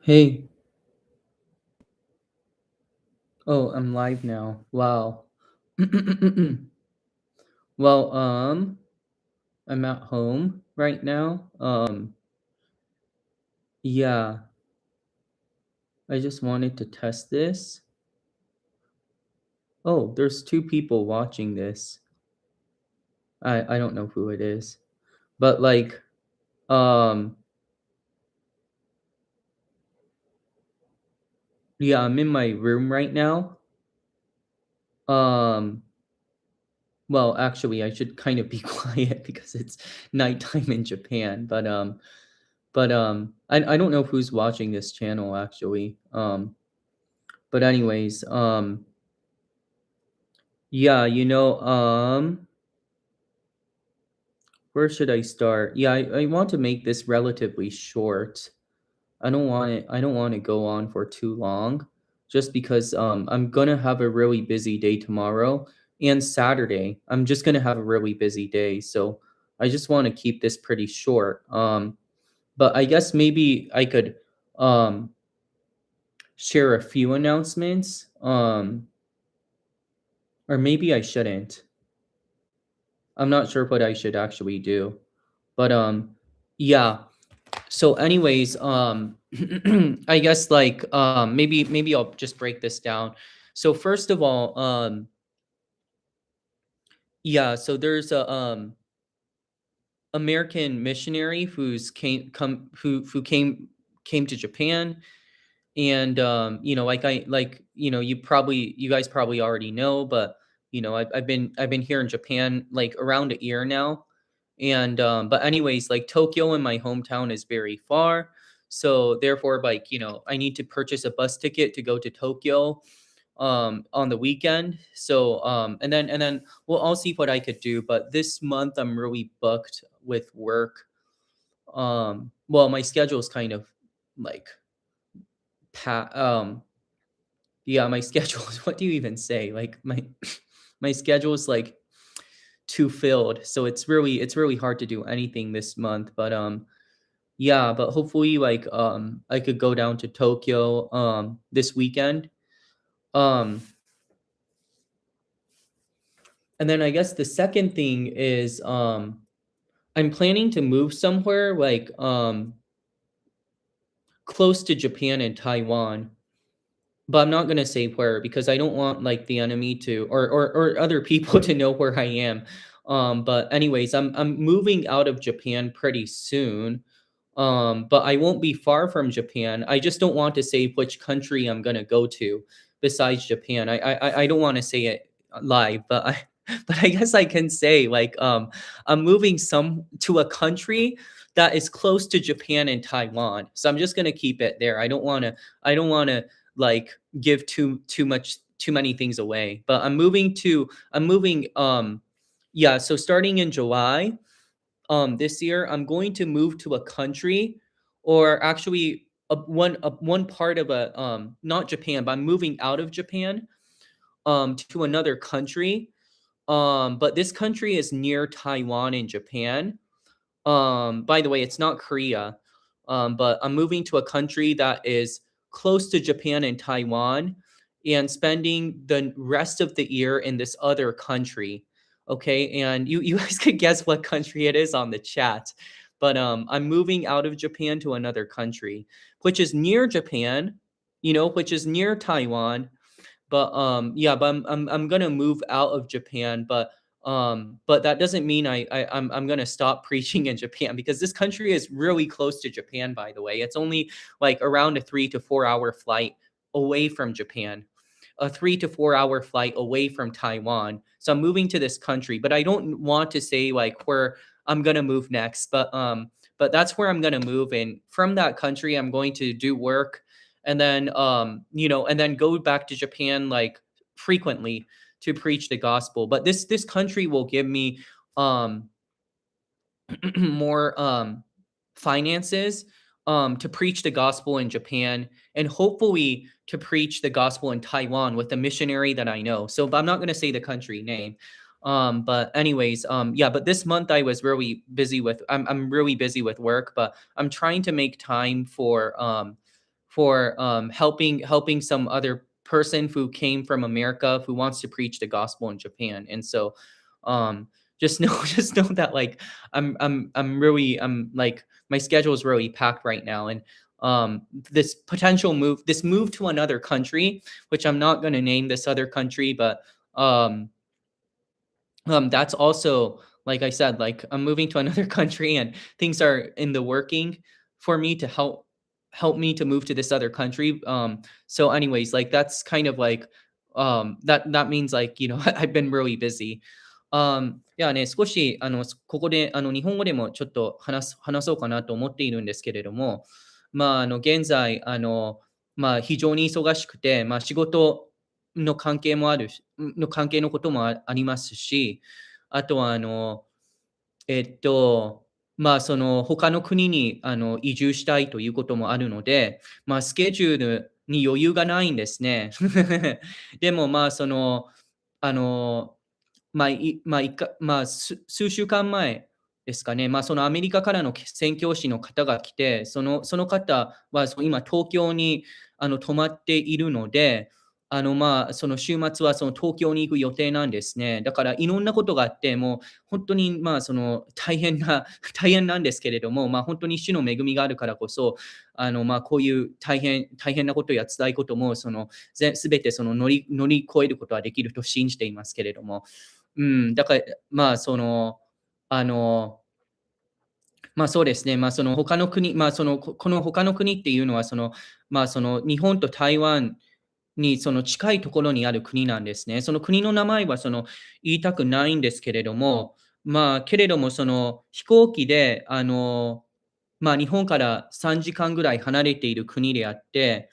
Hey, oh, I'm live now. Wow. Well, I'm at home right now. Yeah, I just wanted to test this. Oh, there's two people watching this. I don't know who it is. But um, yeah, I'm in my room right now. Um, well, actually, I should kind of be quiet because it's nighttime in Japan. I don't know who's watching this channel actually. But anyways, yeah, where should I start? Yeah, I want to make this relatively short. I don't want to go on for too long, just because I'm gonna have a really busy day tomorrow and Saturday. I'm just gonna have a really busy day, so I just want to keep this pretty short. But I guess maybe I could um share a few announcements. Or maybe I shouldn't. I'm not sure what I should actually do. But yeah. So anyways, I guess maybe I'll just break this down. So first of all, yeah, so there's a American missionary who came to Japan. And you guys probably already know, but I've been here in Japan like around a year now. And but anyways, like Tokyo in my hometown is very far, so therefore, I need to purchase a bus ticket to go to Tokyo on the weekend. So and then well, I'll see what I could do, but this month I'm really booked with work. Well, my schedule is kind of like pa- yeah, my schedule is, what do you even say? Like my schedule is like too filled. So it's really hard to do anything this month. But yeah, but hopefully I could go down to Tokyo this weekend. Um and then I guess the second thing is I'm planning to move somewhere close to Japan and Taiwan. But I'm not gonna say where because I don't want, like, the enemy to or other people to know where I am. But anyways, I'm moving out of Japan pretty soon, but I won't be far from Japan. I just don't want to say which country I'm gonna go to besides Japan. I don't wanna say it live, but I but I guess I can say, I'm moving some to a country that is close to Japan and Taiwan. So I'm just gonna keep it there. I don't wanna like give too many things away. But I'm moving yeah, so starting in July this year, I'm going to move to a country, or actually one part of a not Japan, but I'm moving out of Japan to another country. But this country is near Taiwan and Japan. By the way, it's not Korea. But I'm moving to a country that is close to Japan and Taiwan and spending the rest of the year in this other country. Okay, and you guys could guess what country it is on the chat. But I'm moving out of Japan to another country, which is near Japan, which is near Taiwan, but yeah, but I'm gonna move out of Japan. But that doesn't mean I'm gonna stop preaching in Japan, because this country is really close to Japan. By the way, it's only like around a 3 to 4 hour flight away from Japan, a 3 to 4 hour flight away from Taiwan. So I'm moving to this country, but I don't want to say like where I'm gonna move next. But that's where I'm gonna move, and from that country, I'm going to do work, and then and then go back to Japan like frequently to preach the gospel. But this country will give me um more finances to preach the gospel in Japan, and hopefully to preach the gospel in Taiwan with a missionary that I know. So, but I'm not going to say the country name. But anyways, yeah, but this month I was really busy with I'm really busy with work, but I'm trying to make time for helping some other person who came from America who wants to preach the gospel in Japan. And so um just know just know that like I'm like my schedule is really packed right now. And this potential this move to another country, which I'm not going to name this other country, but um that's also, like I said, like I'm moving to another country and things are in the working for me to help me to move to this other country. So anyways, like that's kind of like that means like, I've been really busy. いやね、少しここで日本語でもちょっと話そうかなと思っているんですけれども、現在非常に忙しくて、仕事の関係もあるしの関係のこともありますし、あとはえっと、その他の国に移住したいということもあるので、スケジュールに余裕がないんですね。でもあの、まあ、いまあ、いかまあ、数週間前ですかね、そのアメリカからの宣教師の方が来て、その方は今東京に泊まっているので、その週末はその東京に行く予定なんですね。だからいろんなことがあって、もう本当に大変な大変なんですけれども、本当に主の恵みがあるからこそ、こういう大変なことや辛いことも、すべて乗り越えることはできると信じていますけれども。うん、だから、あのそうですね。その他の国、この他の国っていうのは、その日本と台湾にその近いところにある国なんですね。その国の名前は言いたくないんですけれども、けれどもその飛行機で日本から3時間ぐらい離れている国であって、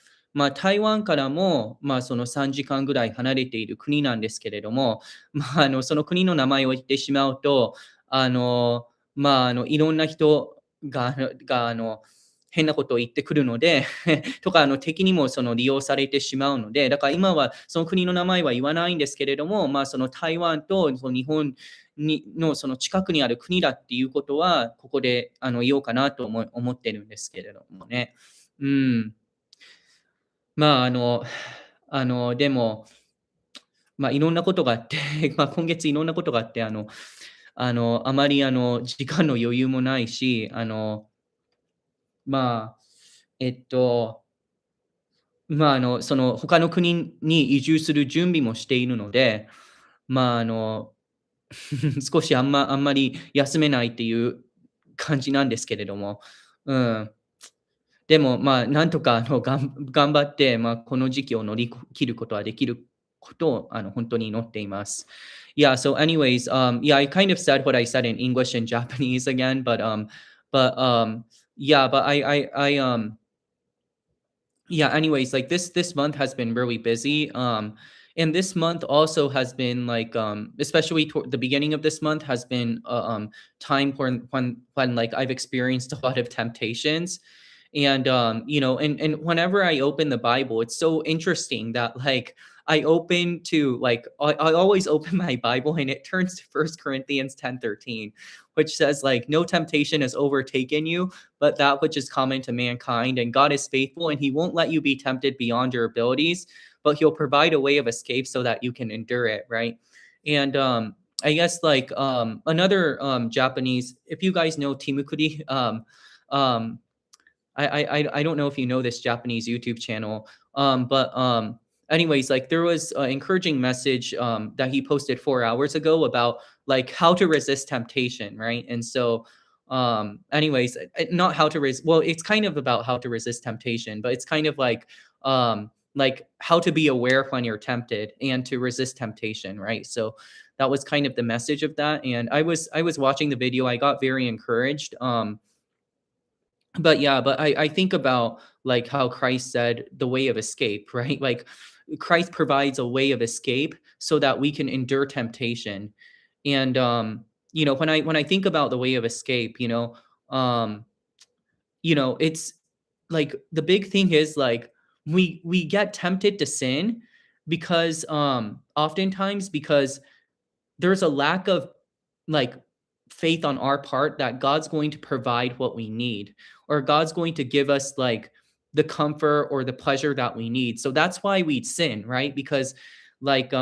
台湾からも、その3時間ぐらい離れている国なんですけれども、その国の名前を言ってしまうと、あの、いろんな人が変なことを言ってくるのでとか、敵にも利用されてしまうので、だから今はその国の名前は言わないんですけれども、その台湾とその日本のその近くにある国だっていうことは、ここで言おうかなと思ってるんですけれどもね。うん。まあ、でも、いろんなことがあって今月いろんなことがあって、あまり時間の余裕もないし、まあ、えっと、その他の国に移住する準備もしているので、まあ、あの、少しあんまり休めないっていう感じなんですけれども、うん。でも、なんとか頑張って、この時期を乗り切ることはできることを、本当に祈っています。Yeah, so anyways, yeah, I kind of said what I said in English and Japanese again, yeah, but yeah, anyways, like this month has been really busy. And this month also has been like especially toward the beginning of this month has been time when like I've experienced a lot of temptations. And and whenever I open the Bible, it's so interesting that like I open to like I always open my Bible and it turns to First Corinthians 10:13, which says like no temptation has overtaken you, but that which is common to mankind. And God is faithful, and He won't let you be tempted beyond your abilities, but He'll provide a way of escape so that you can endure it, right? And I guess like another Japanese, if you guys know Timukuri, um, I don't know if you know this Japanese YouTube channel, but anyways, like there was an encouraging message that he posted 4 hours ago about like how to resist temptation, right? And so, anyways, not how to resist. Well, it's kind of about how to resist temptation, but it's kind of like how to be aware when you're tempted and to resist temptation, right? So that was kind of the message of that. And I was watching the video. I got very encouraged. But yeah, but I think about like how Christ said the way of escape, right? Like Christ provides a way of escape so that we can endure temptation. And when I think about the way of escape, um, it's like the big thing is like we get tempted to sin because oftentimes because there's a lack of like faith on our part that God's going to provide what we need, or God's going to give us like the comfort or the pleasure that we need. So that's why we sin, right? Because like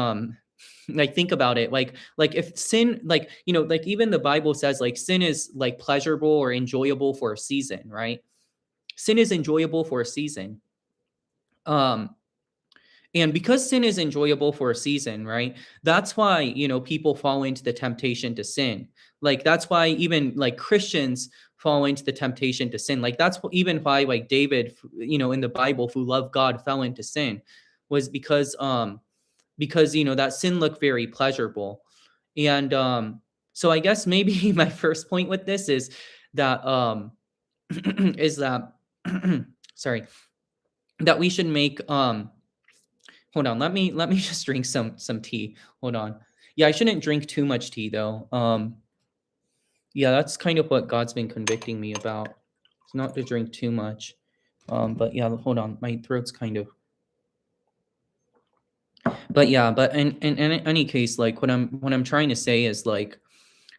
like think about it, like if sin, like like even the Bible says like sin is like pleasurable or enjoyable for a season, right? Sin is enjoyable for a season. Um and because sin is enjoyable for a season, right? That's why, people fall into the temptation to sin. Like that's why even like Christians fall into the temptation to sin. Like that's even why like David, in the Bible, who loved God, fell into sin, was because that sin looked very pleasurable. And so I guess maybe my first point with this is that is that sorry, that we should make hold on, let me just drink some tea. Hold on. Yeah, I shouldn't drink too much tea though. Yeah, that's kind of what God's been convicting me about. It's not to drink too much. But yeah, hold on. My throat's kind of, but yeah, but in any case, like what I'm trying to say is like,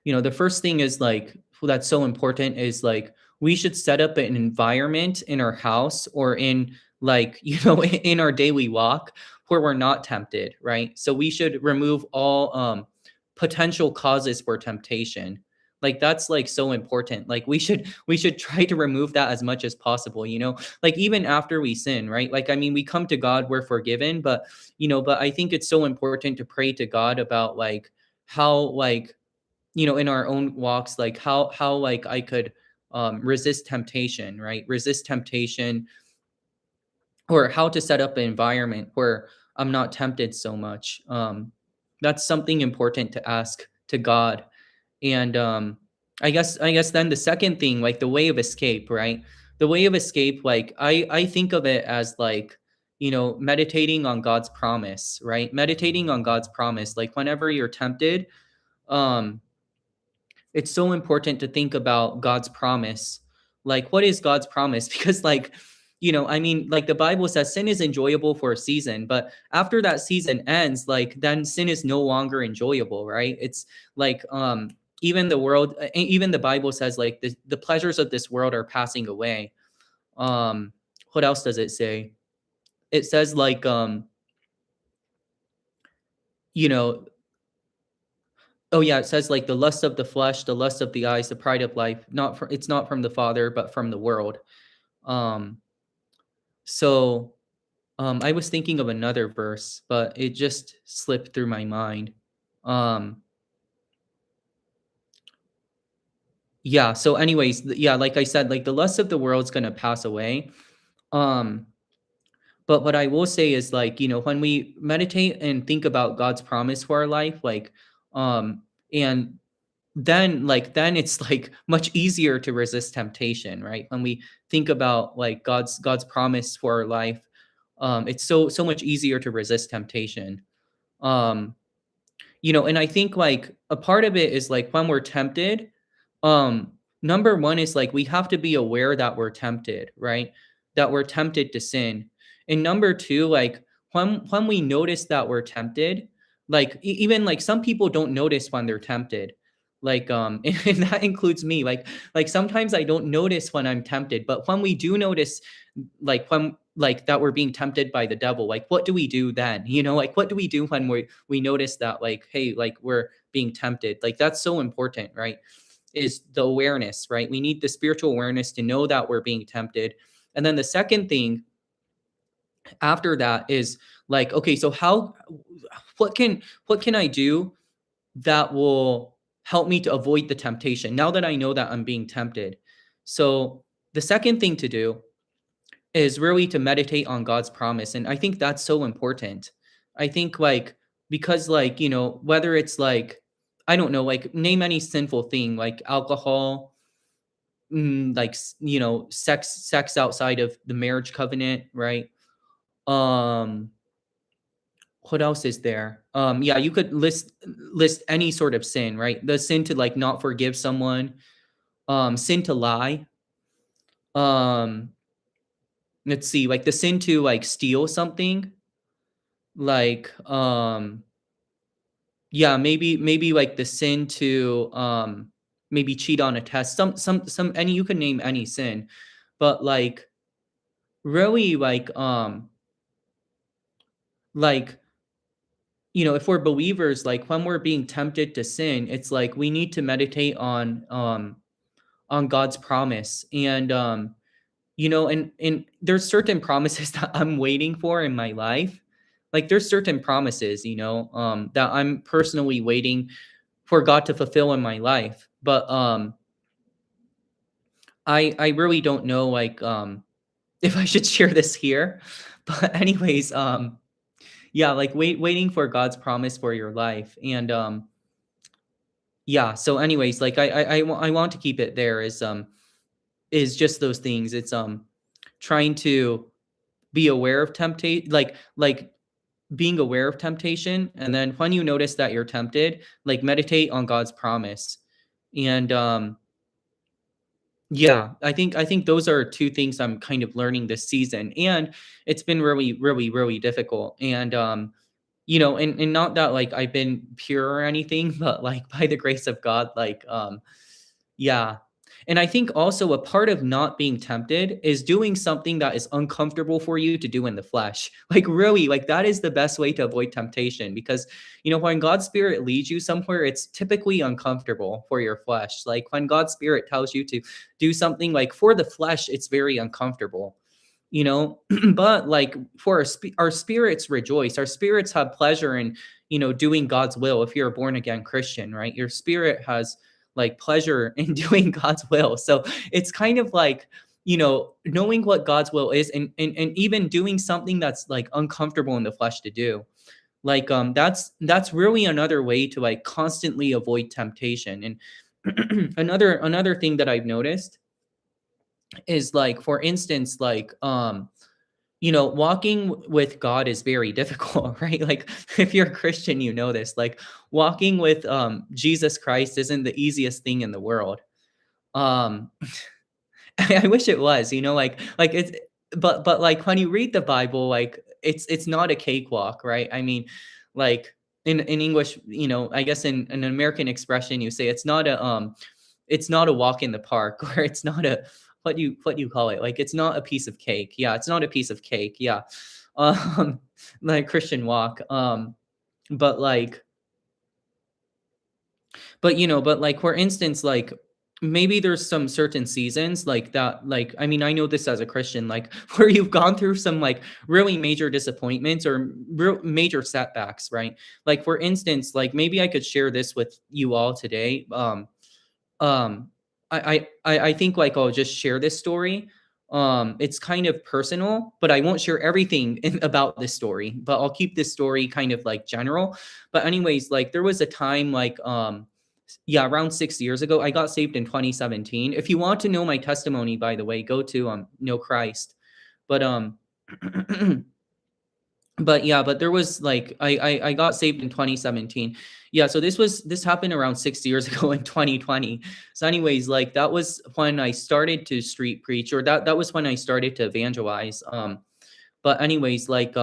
the first thing is like that's so important is like we should set up an environment in our house or in like in our daily walk where we're not tempted, right? So we should remove all potential causes for temptation. Like that's like so important. Like we should try to remove that as much as possible, like even after we sin, right? Like I mean we come to God, we're forgiven, but but I think it's so important to pray to God about like how like in our own walks, like how like I could resist temptation, right? Resist temptation, or how to set up an environment where I'm not tempted so much. That's something important to ask to God. And I guess then the second thing, like the way of escape, right? The way of escape, like I think of it as like meditating on God's promise, right? Meditating on God's promise, like whenever you're tempted, um it's so important to think about God's promise. Like, what is God's promise? Because, like, I mean, like the Bible says sin is enjoyable for a season, but after that season ends, like, then sin is no longer enjoyable, right? It's like, even the world, even the Bible says, like, the pleasures of this world are passing away. What else does it say? It says, like, you know, oh yeah, it says like the lust of the flesh, the lust of the eyes, the pride of life. It's not from the Father, but from the world. Um, so I was thinking of another verse, but it just slipped through my mind. Um, yeah. So, anyways, yeah, like I said, like the lust of the world's gonna pass away. Um, but what I will say is like when we meditate and think about God's promise for our life, like and then it's like much easier to resist temptation, right? When we think about like God's promise for our life, it's so much easier to resist temptation. um and I think like a part of it is like when we're tempted, number one is like we have to be aware that we're tempted, right? That we're tempted to sin. And number two, like when we notice that we're tempted, like even like some people don't notice when they're tempted. Like and that includes me. Like sometimes I don't notice when I'm tempted, but when we do notice, like when like that we're being tempted by the devil, like what do we do then? Like what do we do when we notice that, like, hey, like we're being tempted? Like that's so important, right? Is the awareness, right? We need the spiritual awareness to know that we're being tempted. And then the second thing after that is like, okay, so what can I do that will help me to avoid the temptation now that I know that I'm being tempted? So the second thing to do is really to meditate on God's promise. And I think that's so important. I think like because like, whether it's like I don't know, like name any sinful thing like alcohol, like sex outside of the marriage covenant, right? Um what else is there? Yeah, you could list any sort of sin, right? The sin to like not forgive someone, sin to lie, um let's see, like the sin to like steal something, like yeah, maybe like the sin to maybe cheat on a test, some any, you can name any sin. But like really like if we're believers, like when we're being tempted to sin, it's like we need to meditate on God's promise. And and there's certain promises that I'm waiting for in my life. Like there's certain promises, that I'm personally waiting for God to fulfill in my life. But I really don't know if I should share this here. But anyways, yeah, like waiting for God's promise for your life. And yeah, so anyways, like I want to keep it there is just those things. It's trying to be aware of temptation, like being aware of temptation, and then when you notice that you're tempted, like meditate on God's promise. And yeah, I think those are two things I'm kind of learning this season, and it's been really, really, really difficult. And and not that like I've been pure or anything, but like by the grace of God, yeah. And I think also a part of not being tempted is doing something that is uncomfortable for you to do in the flesh. Like really, like that is the best way to avoid temptation, because when God's spirit leads you somewhere, it's typically uncomfortable for your flesh. Like when God's spirit tells you to do something, like for the flesh, it's very uncomfortable. But like for our spirits rejoice, our spirits have pleasure in doing God's will. If you're a born again Christian, right, your spirit has like pleasure in doing God's will. So it's kind of like knowing what God's will is, and even doing something that's like uncomfortable in the flesh to do. Like that's really another way to like constantly avoid temptation. And another thing that I've noticed is, like, for instance, like walking with God is very difficult, right? Like if you're a Christian, this, like walking with Jesus Christ isn't the easiest thing in the world. Um I wish it was, like it's but like when you read the Bible, like it's not a cakewalk, right? I mean, like in English, I guess in an American expression, you say it's not a walk in the park, or it's not a what do you call it? Like it's not a piece of cake. Yeah, it's not a piece of cake. Yeah. Um like Christian walk. But like but like for instance, like maybe there's some certain seasons like that, like I mean, I know this as a Christian, like where you've gone through some like really major disappointments or real major setbacks, right? Like for instance, like maybe I could share this with you all today. Um, I think like I'll just share this story. It's kind of personal, but I won't share everything about this story. But I'll keep this story kind of like general. But anyways, like there was a time like yeah, around 6 years ago, I got saved in 2017. If you want to know my testimony, by the way, go to Know Christ. But but yeah, but there was like I got saved in 2017. Yeah, so this happened around 6 years ago in 2020. So anyways, like that was when I started to street preach, or that was when I started to evangelize. But anyways, like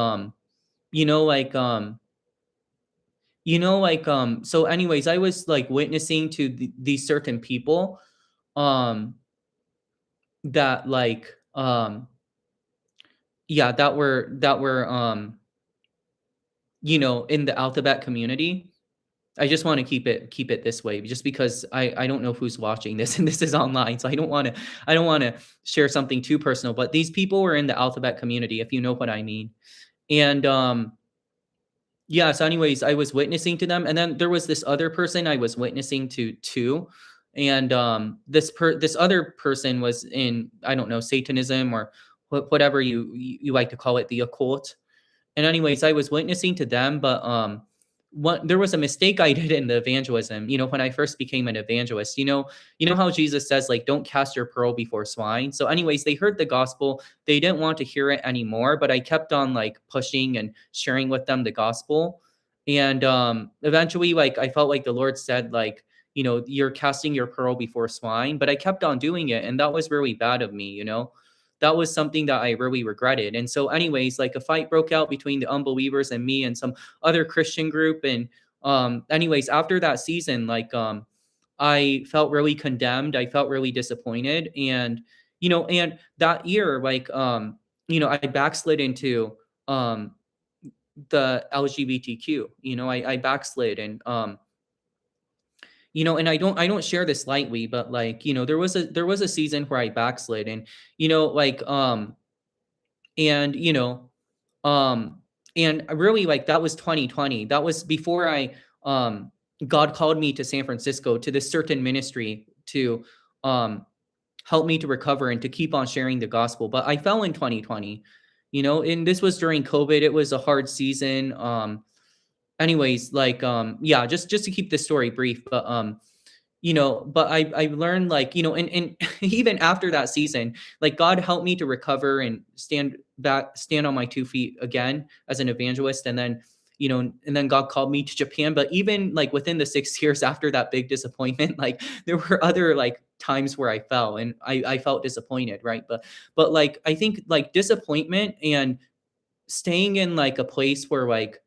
you know like so anyways, I was like witnessing to these certain people um that like yeah, that were in the alphabet community. I just want to keep it this way, just because I don't know who's watching this, and this is online, so I don't want to share something too personal. But these people were in the alphabet community, if you know what I mean. And yeah, so anyways, I was witnessing to them, and then there was this other person I was witnessing to too. And this other person was in, I don't know, Satanism, or whatever you like to call it, the occult. And anyways, I was witnessing to them, but what there was a mistake I did in the evangelism. When I first became an evangelist, how Jesus says, like, don't cast your pearl before swine. So, anyways, they heard the gospel, they didn't want to hear it anymore, but I kept on like pushing and sharing with them the gospel. And eventually, like, I felt like the Lord said, like, you're casting your pearl before swine, but I kept on doing it, and that was really bad of me. That was something that I really regretted. And so, anyways, like a fight broke out between the unbelievers and me and some other Christian group. And anyways, after that season, like I felt really condemned. I felt really disappointed. And and that year, like I backslid into um the LGBTQ. I backslid, and and I don't share this lightly, but like, there was a season where I backslid, and like and um really, like, that was 2020. That was before God called me to San Francisco to this certain ministry to um help me to recover and to keep on sharing the gospel. But I fell in 2020, and this was during COVID. It was a hard season. Anyways, like, yeah, just to keep this story brief, but but I learned, like, and even after that season, like, God helped me to recover and stand on my 2 feet again as an evangelist. And then, and then God called me to Japan. But even, like, within the 6 years after that big disappointment, like, there were other, like, times where I fell and I felt disappointed, right? But like, I think, like, disappointment and staying in, like, a place where, like,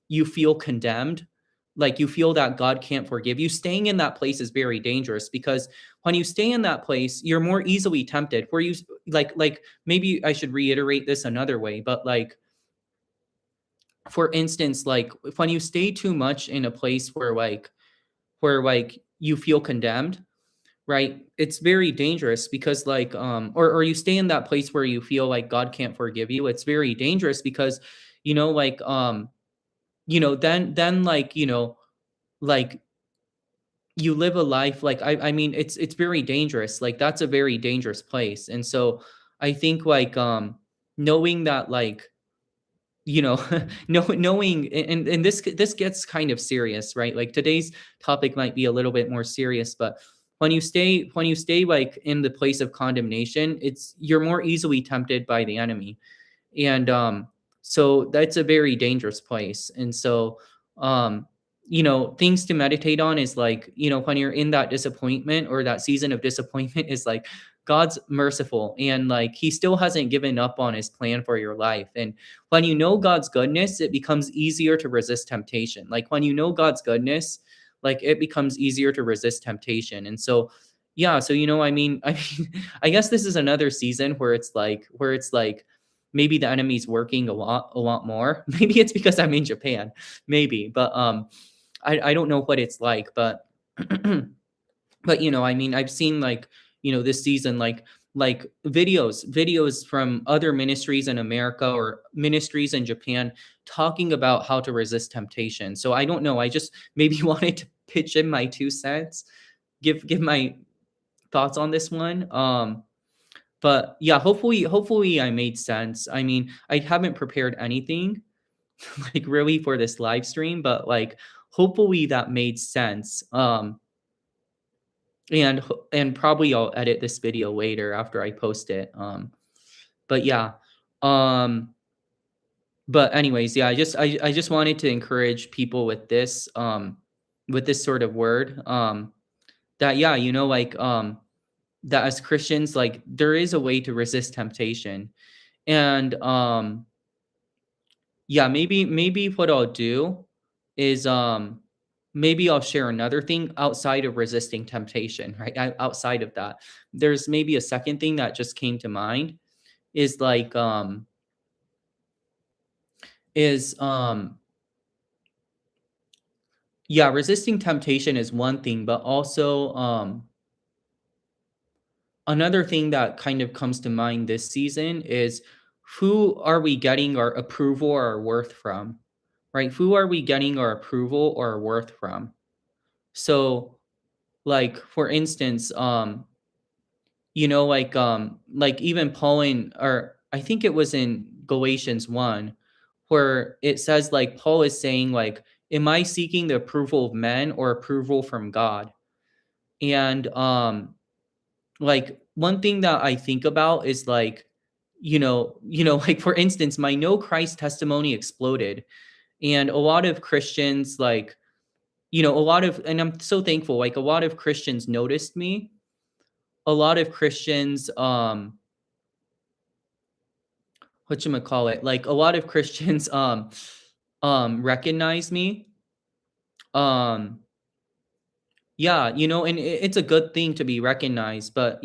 you feel condemned, like, you feel that God can't forgive you, staying in that place is very dangerous, because when you stay in that place, you're more easily tempted, where like, maybe I should reiterate this another way, but, like, for instance, like, when you stay too much in a place where you feel condemned, right? It's very dangerous, because, like, or you stay in that place where you feel like God can't forgive you. It's very dangerous because, like, then, like, like, you live a life, like, I mean, it's very dangerous. Like, that's a very dangerous place. And so I think, like, knowing that, like, knowing, and this gets kind of serious, right? Like, today's topic might be a little bit more serious, but when you stay, like, in the place of condemnation, you're more easily tempted by the enemy. And so that's a very dangerous place. And so things to meditate on is, like, when you're in that disappointment or that season of disappointment, is like, God's merciful, and, like, he still hasn't given up on his plan for your life. And when you know God's goodness, it becomes easier to resist temptation. Like, when you know God's goodness, like, it becomes easier to resist temptation. And so, yeah, so, I mean, I guess this is another season where it's like maybe the enemy's working a lot more. Maybe it's because I'm in Japan, maybe, but I don't know what it's like, but but I mean, I've seen, like, this season, like videos from other ministries in America or ministries in Japan, talking about how to resist temptation. So I don't know. I just maybe wanted to pitch in my 2 cents, give my thoughts on this one. But yeah, hopefully I made sense. I mean, I haven't prepared anything like, really, for this live stream, but, like, hopefully that made sense. And probably I'll edit this video later after I post it. But yeah. Um but anyways, yeah, I just wanted to encourage people with this sort of word, that, yeah, like, that as Christians, like, there is a way to resist temptation. And yeah, maybe what I'll do is, maybe I'll share another thing outside of resisting temptation, right? Outside of that, there's maybe a second thing that just came to mind, is like, is yeah, resisting temptation is one thing, but also, another thing that kind of comes to mind this season is, who are we getting our approval or our worth from, right? Who are we getting our approval or our worth from? So, like, for instance, like, even Paul, or I think it was in Galatians 1, where it says, like, Paul is saying, like, am I seeking the approval of men or approval from God? And like, one thing that I think about is, like, like, for instance, my no Christ testimony exploded. And a lot of Christians, like, and I'm so thankful, like, a lot of Christians noticed me. A lot of Christians, whatchamacallit, like, a lot of Christians, recognize me. Um, yeah, and it's a good thing to be recognized, but,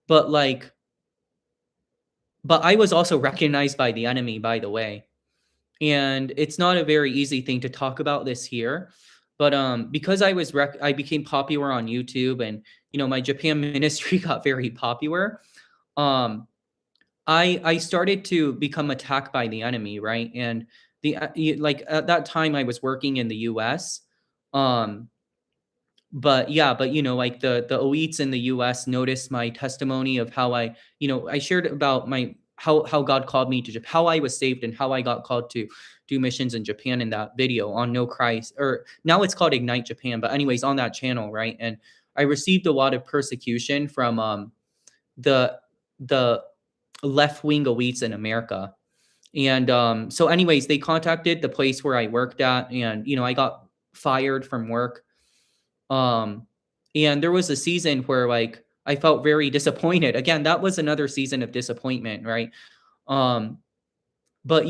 but, like, but I was also recognized by the enemy, by the way. And it's not a very easy thing to talk about this here, but because I became popular on YouTube, and my Japan ministry got very popular. um I started to become attacked by the enemy, right? And like at that time I was working in the US. um but yeah, but like the elites in the US noticed my testimony of how I shared about my how God called me to Japan, how I was saved, and how I got called to do missions in Japan in that video on No Christ, or now it's called Ignite Japan, but anyways, on that channel, right? And I received a lot of persecution from the the left-wing elites in America. And so anyways, they contacted the place where I worked at, and I got fired from work. um, and there was a season where like I felt very disappointed. Again, that was another season of disappointment, right? Um, but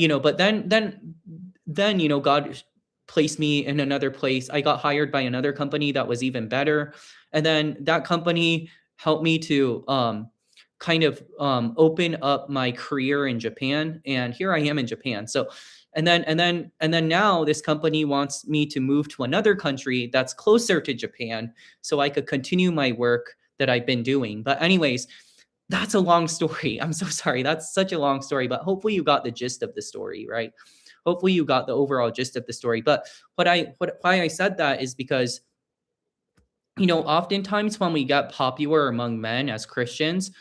God placed me in another place. I got hired by another company that was even better. And then that company helped me to kind of open up my career in Japan. And here I am in Japan. So and then now this company wants me to move to another country that's closer to Japan so I could continue my work that I've been doing. But anyways, that's a long story. I'm so sorry. That's such a long story, but hopefully you got the gist of the story, right? Hopefully you got the overall gist of the story. But why I said that is because oftentimes when we get popular among men as Christians,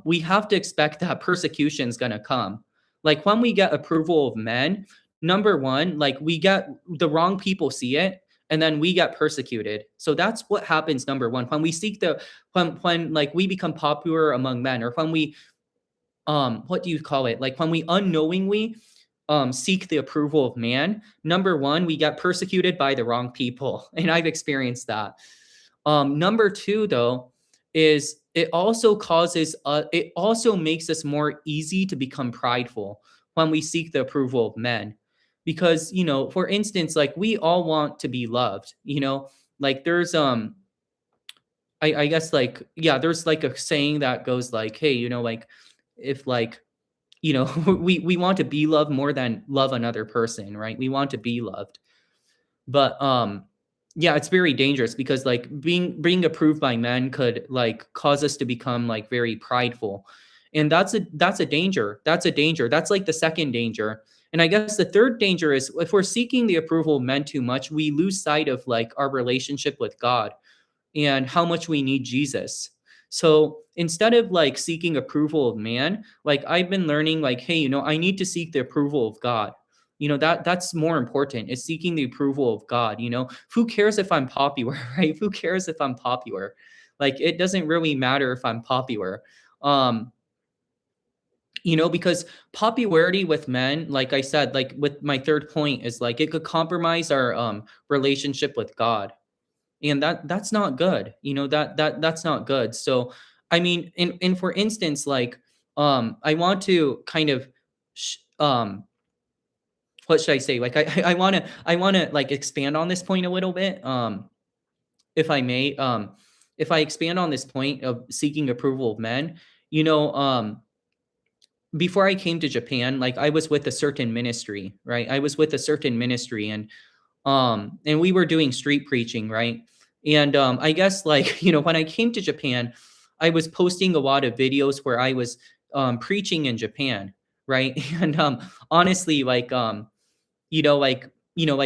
we have to expect that persecution is gonna come. Like when we get approval of men, number one, like we get the wrong people see it, and then we get persecuted. So that's what happens. Number one, when we seek the when like we become popular among men, or when we what do you call it? Like when we unknowingly seek the approval of man, number one, we get persecuted by the wrong people, and I've experienced that. Number two, though, is it also makes us more easy to become prideful when we seek the approval of men. Because, for instance, like we all want to be loved, like there's, I guess like, yeah, there's like a saying that goes like, hey, like if like, we want to be loved more than love another person, right? We want to be loved. But yeah, it's very dangerous because like being approved by men could like cause us to become like very prideful. And that's a danger. That's a danger. That's like the second danger. And I guess the third danger is if we're seeking the approval of men too much, we lose sight of like our relationship with God and how much we need Jesus. So instead of like seeking approval of man, like I've been learning like, hey, I need to seek the approval of God. That's more important, is seeking the approval of God. Who cares if I'm popular, right? Who cares if I'm popular? Like it doesn't really matter if I'm popular. Um, because popularity with men, like I said, like with my third point, is like it could compromise our relationship with God, and that's not good. That's not good. So I mean, and for instance, like I want to kind of what should I say, like I want to like expand on this point a little bit, if I may. If I expand on this point of seeking approval of men, you know um before I came to Japan, like I was with a certain ministry, right? I was with a certain ministry, and we were doing street preaching, right? And I guess like when I came to Japan, I was posting a lot of videos where I was preaching in Japan, right? And honestly, like like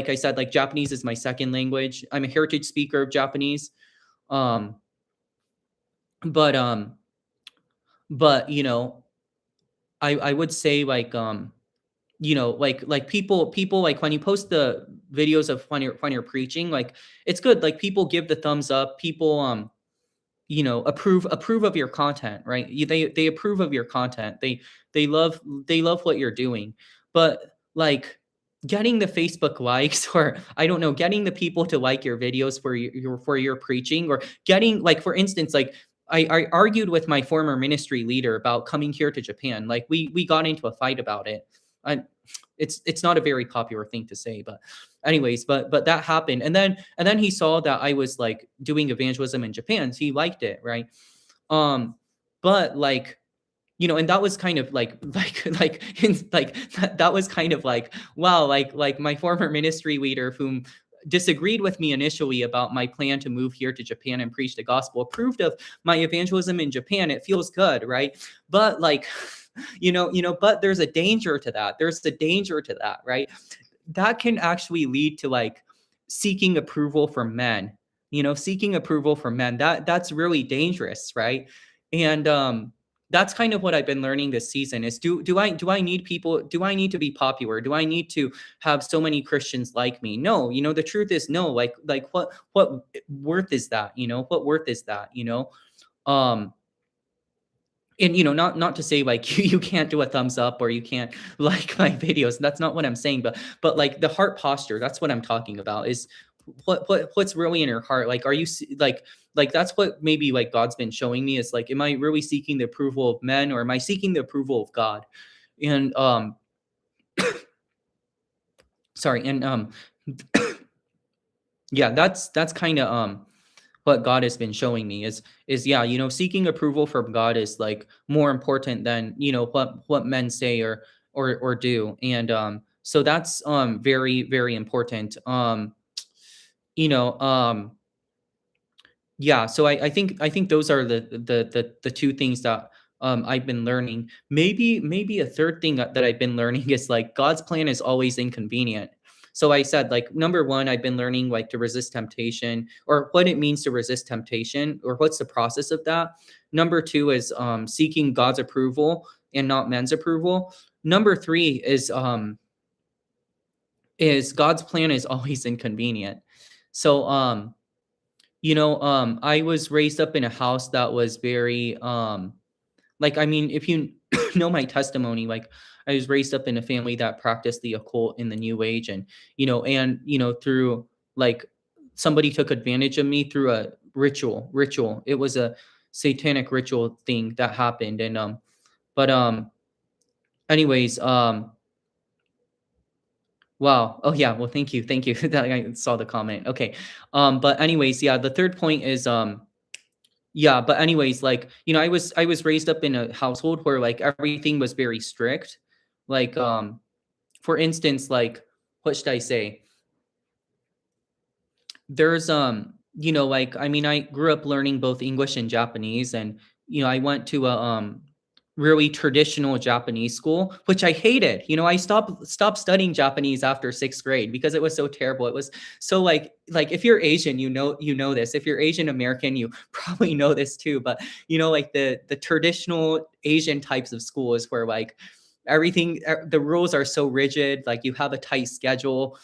I said, like Japanese is my second language. I'm a heritage speaker of Japanese. um but I would say like like people like when you post the videos of when you're preaching, like it's good, like people give the thumbs up, people approve of your content, right? They approve of your content, they love what you're doing. But like getting the Facebook likes, or I don't know, getting the people to like your videos for your preaching, or getting, like, for instance, like I argued with my former ministry leader about coming here to Japan. Like we got into a fight about it. I, it's not a very popular thing to say, but anyways, but that happened. And then he saw that I was like doing evangelism in Japan, so he liked it, right? um but like and that was kind of that was kind of like, wow, like my former ministry leader whom disagreed with me initially about my plan to move here to Japan and preach the gospel, approved of my evangelism in Japan. It feels good, right? But like, but there's a danger to that. There's a danger to that, right? That can actually lead to like seeking approval from men. Seeking approval from men. That's really dangerous, right? And that's kind of what I've been learning this season is do I need people, do I need to be popular? Do I need to have so many Christians like me? No, the truth is no. Like what worth is that? What worth is that? Um and not to say like you can't do a thumbs up or you can't like my videos. That's not what I'm saying, but like the heart posture, that's what I'm talking about is what's really in your heart. Like, are you like that's what maybe like God's been showing me is like, am I really seeking the approval of men or am I seeking the approval of God? And sorry, and yeah, that's kind of what God has been showing me is yeah, seeking approval from God is like more important than what men say or do. And so that's very, very important. You know yeah, so I think those are the two things that I've been learning. Maybe a third thing that I've been learning is like God's plan is always inconvenient. So I said like number one, I've been learning like to resist temptation or what it means to resist temptation or what's the process of that. Number two is seeking God's approval and not men's approval. Number three is God's plan is always inconvenient. So I was raised up in a house that was very, like, I mean, if you know my testimony, like, I was raised up in a family that practiced the occult in the New Age, and through like somebody took advantage of me through a ritual. It was a satanic ritual thing that happened, and but anyways, wow. Oh yeah. Well, thank you, thank you. That I saw the comment. Okay. But anyways, yeah. The third point is yeah, but anyways, like, I was raised up in a household where like everything was very strict. Like, for instance, like, what should I say? There's like, I mean, I grew up learning both English and Japanese, and I went to a really traditional Japanese school, which I hated. I stopped studying Japanese after 6th grade because it was so terrible. It was so like if you're Asian, you know this. If you're Asian American, you probably know this too. But like the traditional Asian types of schools where like everything the rules are so rigid, like you have a tight schedule.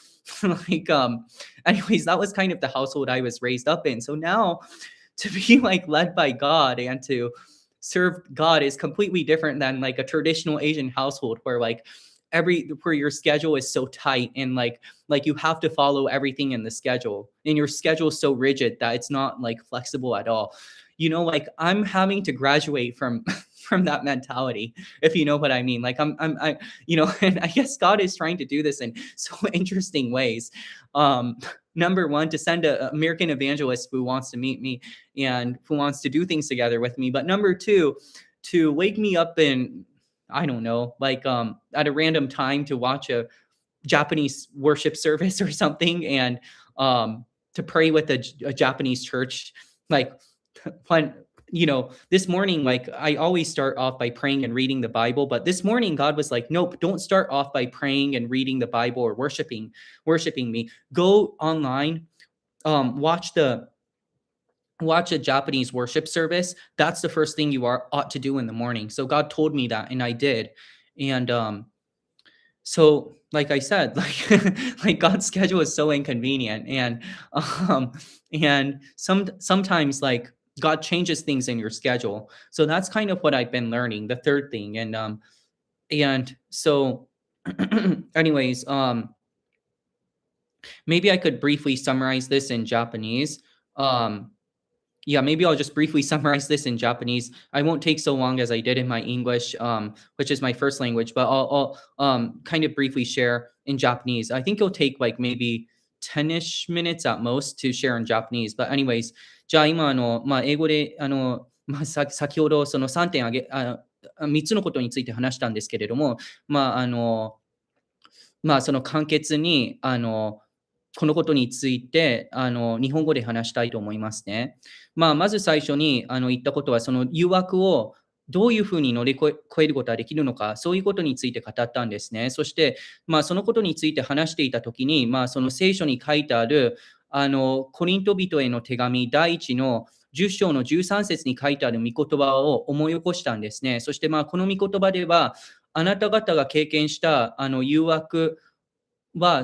like anyways, that was kind of the household I was raised up in. So now to be like led by God and to serve God is completely different than like a traditional Asian household where like where your schedule is so tight and like you have to follow everything in the schedule and your schedule is so rigid that it's not like flexible at all. Like I'm having to graduate from from that mentality, if you know what I mean. Like I and I guess God is trying to do this in so interesting ways. Number one, to send a American evangelist who wants to meet me and who wants to do things together with me. But number two, to wake me up in, I don't know, like at a random time to watch a Japanese worship service or something, and to pray with a Japanese church. Like when this morning, like I always start off by praying and reading the Bible, but this morning God was like, nope, don't start off by praying and reading the Bible or worshiping me. Go online, watch a Japanese worship service. That's the first thing you ought to do in the morning. So God told me that, and I did. And so like I said, like God's schedule is so inconvenient, um and sometimes like God changes things in your schedule. So that's kind of what I've been learning, the third thing. And so anyways, maybe I could briefly summarize this in Japanese. Yeah, maybe I'll just briefly summarize this in Japanese. I won't take so long as I did in my English, which is my first language, but I'll kind of briefly share in Japanese. I think it'll take like maybe 10-ish minutes at most to share in Japanese. But anyways, じゃあ今英語で先ほどその3点3つのことについて話したんですけれども、まあ、その簡潔に、このことについて、日本語で話したいと思いますね。まず最初に、言ったことは、その誘惑をどういうふうに乗り越えることができるのか、そういうことについて語ったんですね。そして、そのことについて話していたときに、その聖書に書いてある、コリント人への手紙第1の10章の13節に書いてある御言葉を思い起こしたんですね。そして、この御言葉では、あなた方が経験した誘惑は、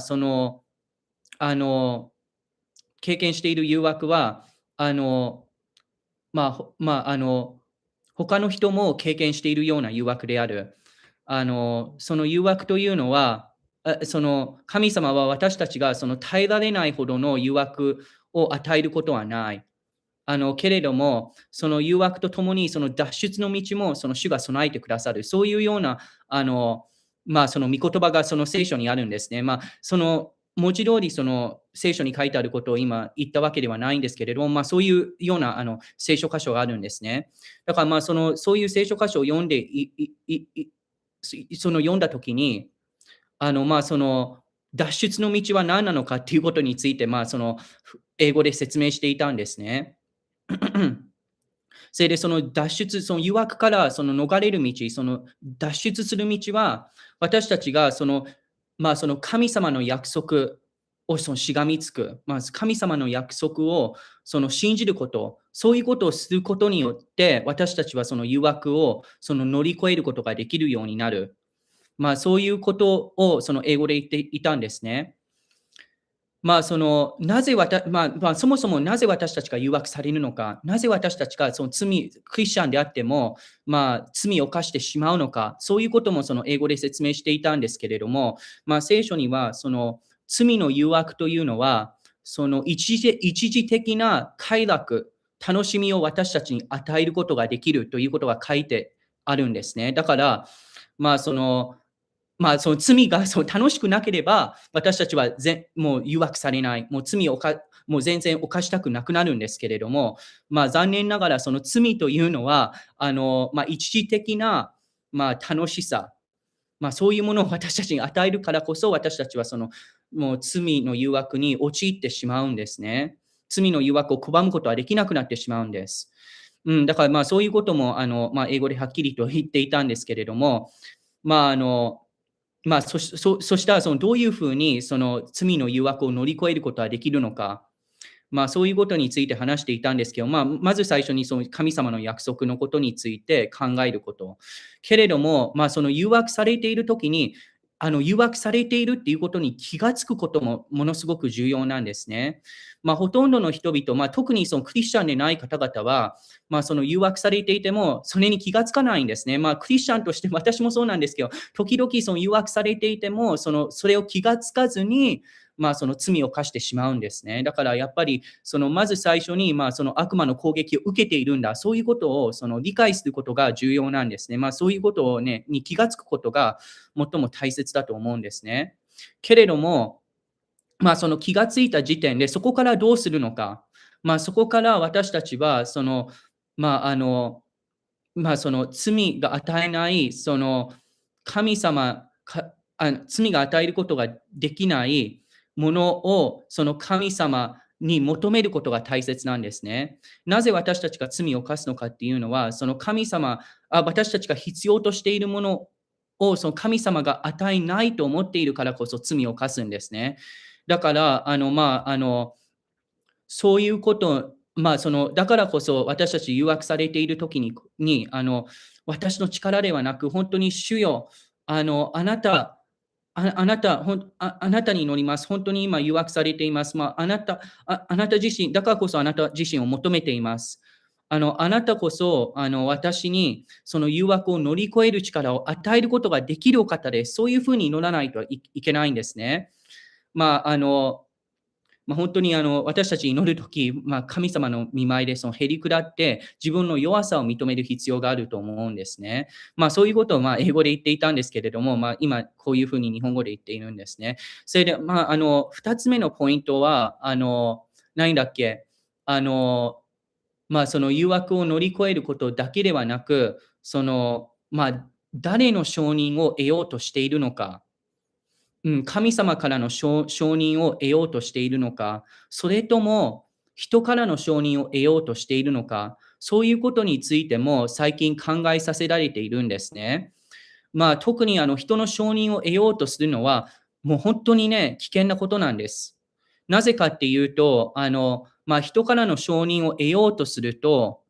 あの、経験している誘惑は、あの、まあ、ほまあ、あの、他の人も経験しているような誘惑である。その誘惑というのは、その神様は私たちがその耐えられないほどの誘惑を与えることはない。けれども、その誘惑とともに、その脱出の道も、その主が備えてくださる。そういうような、その御言葉がその聖書にあるんですね。その文字通り、その聖書に書いてあることを今言ったわけではないんですけれども、そういうような聖書箇所があるんですね。だから、そういう聖書箇所を読んでその読んだときに、その脱出の道は何なのかっていうことについて、英語で説明していたんですね。それでその脱出、その誘惑からその逃れる道、その脱出する道は、私たちがその神様の約束をそのしがみつく、神様の約束をその信じること、そういうことをすることによって、私たちはその誘惑をその乗り越えることができるようになる。そういうことをその英語で言っていたんですね。なぜそもそもなぜ私たちが誘惑されるのか、なぜ私たちがそのクリスチャンであっても、罪を犯してしまうのか、そういうこともその英語で説明していたんですけれども、聖書にはその罪の誘惑というのは、その一時的な快楽、楽しみを私たちに与えることができるということが書いてあるんですね。だから、まあ、そのその罪が楽しくなければ、私たちはもう誘惑されない、もうもう全然犯したくなくなるんですけれども、残念ながらその罪というのは、一時的な、楽しさ、そういうものを私たちに与えるからこそ、私たちはもう罪の誘惑に陥ってしまうんですね。罪の誘惑を拒むことはできなくなってしまうんです。だからそういうことも英語ではっきりと言っていたんですけれども、まあ、あのそしたらどういうふうにその罪の誘惑を乗り越えることができるのか、そういうことについて話していたんですけど、まず最初にその神様の約束のことについて考えること。けれども、その誘惑されているときに、誘惑されているっていうことに気がつくこともものすごく重要なんですね。ほとんどの人々、特にそのクリスチャンでない方々は、その誘惑されていても、それに気がつかないんですね。クリスチャンとして私もそうなんですけど、時々その誘惑されていても、それを気がつかずに、その罪を犯してしまうんですね。だからやっぱり、まず最初に、その悪魔の攻撃を受けているんだ、そういうことを理解することが重要なんですね。そういうことをね、に気がつくことが最も大切だと思うんですね。けれども、その気がついた時点で、そこからどうするのか。そこから私たちは、その罪が与えない、神様罪が与えることができないものを、その神様に求めることが大切なんですね。なぜ私たちが罪を犯すのかっていうのは、その神様、私たちが必要としているものを、その神様が与えないと思っているからこそ罪を犯すんですね。だから、そういうこと、だからこそ私たち誘惑されている時に、私の力ではなく、本当に主よ、あなた、あなたに祈ります。本当に今誘惑されています。あなた自身、だからこそあなた自身を求めています。あなたこそ、私にその誘惑を乗り越える力を与えることができるお方です。そういうふうに祈らないといけないんですね。まあ、あの、本当に私たち祈るとき、神様の見舞いでへり下って、自分の弱さを認める必要があると思うんですね。そういうことを英語で言っていたんですけれども、今こういうふうに日本語で言っているんですね。それで、2つ目のポイントは、何だっけ、あの、その誘惑を乗り越えることだけではなく、誰の承認を得ようとしているのか、神様からの承認を得ようとしているのか、それとも人からの承認を得ようとしているのか、そういうことについても最近考えさせられているんですね。特に人の承認を得ようとするのは、もう本当にね、危険なことなんです。なぜかっていうと、人からの承認を得ようとすると、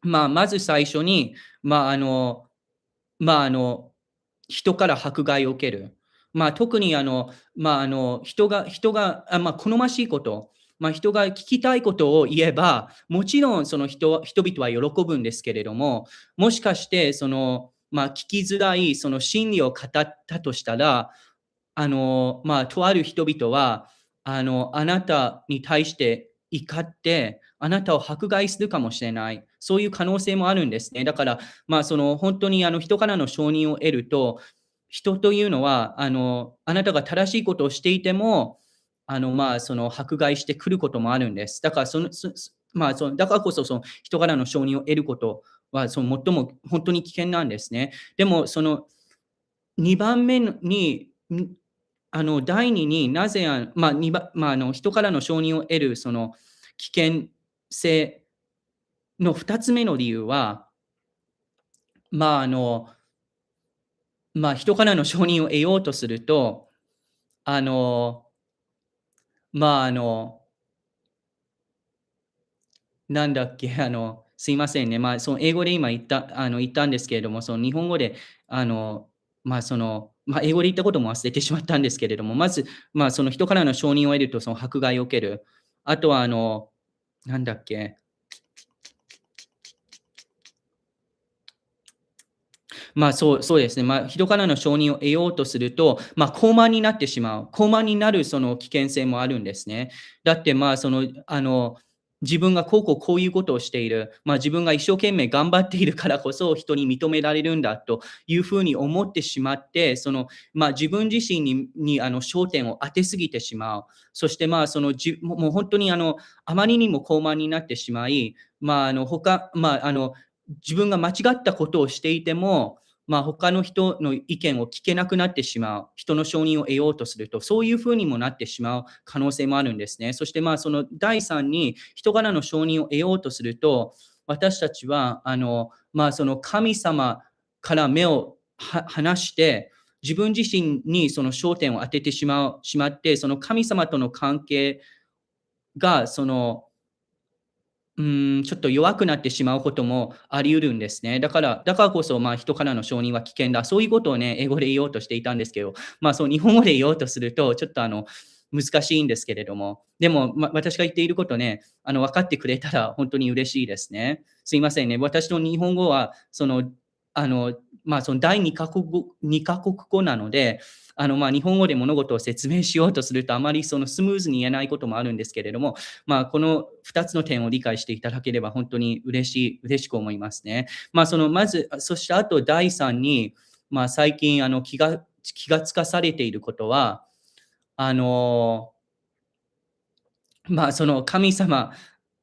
まず最初に、まあ、あのまあ、あの、人から迫害を受ける。特に人が好ましいこと、人が聞きたいことを言えば、もちろんその人々は喜ぶんですけれども、もしかして聞きづらいその真理を語ったとしたら、とある人々は、あなたに対して怒って、あなたを迫害するかもしれない。そういう可能性もあるんですね。だから、本当に人からの承認を得ると、人というのは、あなたが正しいことをしていても、迫害してくることもあるんです。だからだからこそ、その人からの承認を得ることは、最も本当に危険なんですね。でも、その2番目に、第2になぜ、にばまあ、人からの承認を得るその危険性の2つ目の理由は、まあ、あの、人からの承認を得ようとすると、あの、まあ、あの、なんだっけ、すいませんね。その英語で今言ったんですけれども、その日本語で、英語で言ったことも忘れてしまったんですけれども、まず、その人からの承認を得ると、その迫害を受ける。あとはなんだっけ、そうですね。人からの承認を得ようとすると、高慢になってしまう。高慢になるその危険性もあるんですね。だって、自分がこういうことをしている。自分が一生懸命頑張っているからこそ、人に認められるんだというふうに思ってしまって、自分自身に焦点を当てすぎてしまう。そして、もう本当にあまりにも高慢になってしまい、自分が間違ったことをしていても、他の人の意見を聞けなくなってしまう。人の承認を得ようとすると、そういう風にもなってしまう可能性もあるんですね。そして、その第3に人からの承認を得ようとすると、私たちは、その神様から目を離して、自分自身にその焦点を当ててしまって、その神様との関係が、ちょっと弱くなってしまうこともあり得るんですね。だからこそ、人からの承認は危険だ。そういうことをね、英語で言おうとしていたんですけど、そう日本語で言おうとすると、ちょっと難しいんですけれども、でも、私が言っていることね、分かってくれたら本当に嬉しいですね。すいませんね。私の日本語は、その第2カ国語なので、日本語で物事を説明しようとすると、あまりそのスムーズに言えないこともあるんですけれども、この2つの点を理解していただければ本当に嬉しく思いますね。まず、そしてあと第3に、最近気がつかされていることは、あの、その神様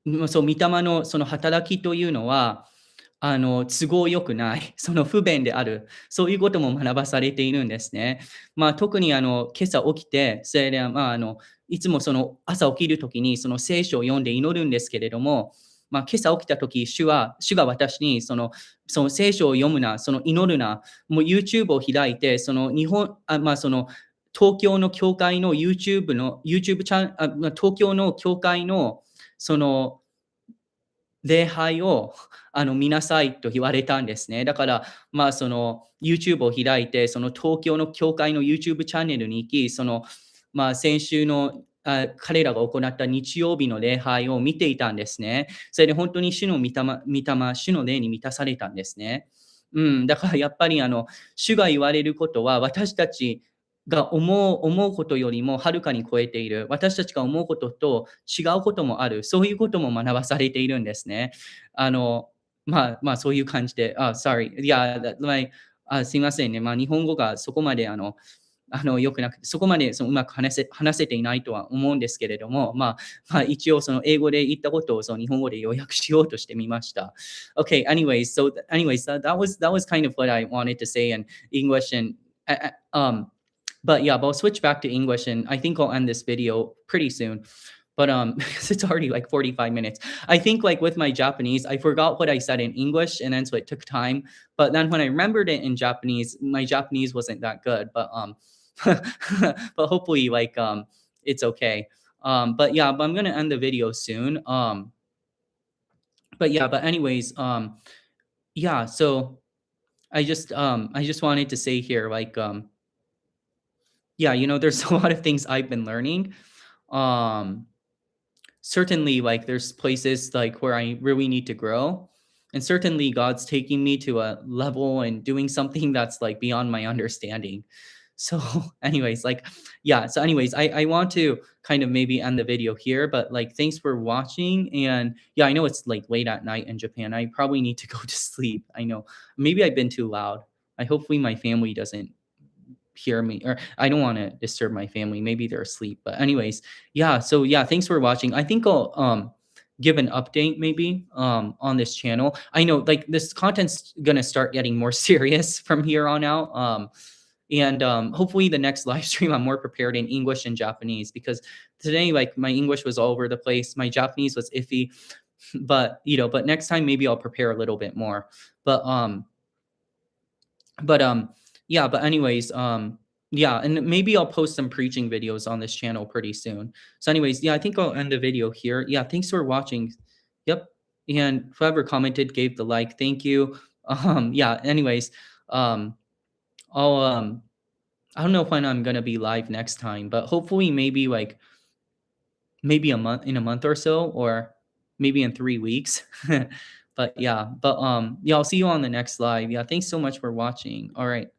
御霊のその働きというのは、都合良くない、その不便である、そういうことも学ばされているんですね。特に今朝起きて、それで、いつもその朝起きる時にその聖書を読んで祈るんですけれども、今朝起きた時、主が私にその聖書を読むな、その祈るな、もう YouTube を開いて、その日本あ、その東京の教会の YouTube チャンあ、東京の教会のその礼拝を見なさいと言われたんですね。だから、YouTube を開いて、その東京の教会の YouTube チャンネルに行き、先週の彼らが行った日曜日の礼拝を見ていたんですね。それで本当に主の霊に満たされたんですね。だからやっぱり主が言われることは、私たちが思うことよりもはるかに超えている。私たちが思うことと違うこともある。そういうことも学ばされているんですね。あの、そういう感じで、sorry。いや、すいませんね。日本語がそこまで良くなくて、そこまでそのうまく話せていないとは思うんですけれども、一応その英語で言ったことをその日本語で要約しようとしてみました。Okay, anyways, that was kind of what I wanted to say in English and but yeah, but I'll switch back to English and I think I'll end this video pretty soon. But because it's already like 45 minutes. I think like with my Japanese, I forgot what I said in English and then so it took time. But then when I remembered it in Japanese, my Japanese wasn't that good. But but hopefully like it's okay. But yeah, but I'm gonna end the video soon. But yeah, but anyways, yeah, so I just wanted to say here, like yeah, there's a lot of things I've been learning. Um Certainly like there's places like where I really need to grow. And certainly God's taking me to a level and doing something that's like beyond my understanding. So anyways, like yeah, so anyways, I want to kind of maybe end the video here, but like thanks for watching. And yeah, I know it's like late at night in Japan. I probably need to go to sleep. I know maybe I've been too loud. I hopefully my family doesn't hear me or I don't want to disturb my family. Maybe they're asleep. But anyways, yeah, so yeah, thanks for watching. I think I'll give an update maybe on this channel. I know like this content's going to start getting more serious from here on out. And hopefully the next live stream I'm more prepared in English and Japanese because today like my English was all over the place. My Japanese was iffy, but but next time maybe I'll prepare a little bit more. But but yeah, but anyways, yeah, and maybe I'll post some preaching videos on this channel pretty soon. So anyways, yeah, I think I'll end the video here. Yeah, thanks for watching. Yep. And whoever commented gave the like, thank you. Yeah, anyways, um I'll I don't know when I'm gonna be live next time, but hopefully maybe like maybe a month or so, or maybe in 3 weeks. But yeah, I'll see you on the next live. Yeah, thanks so much for watching. All right.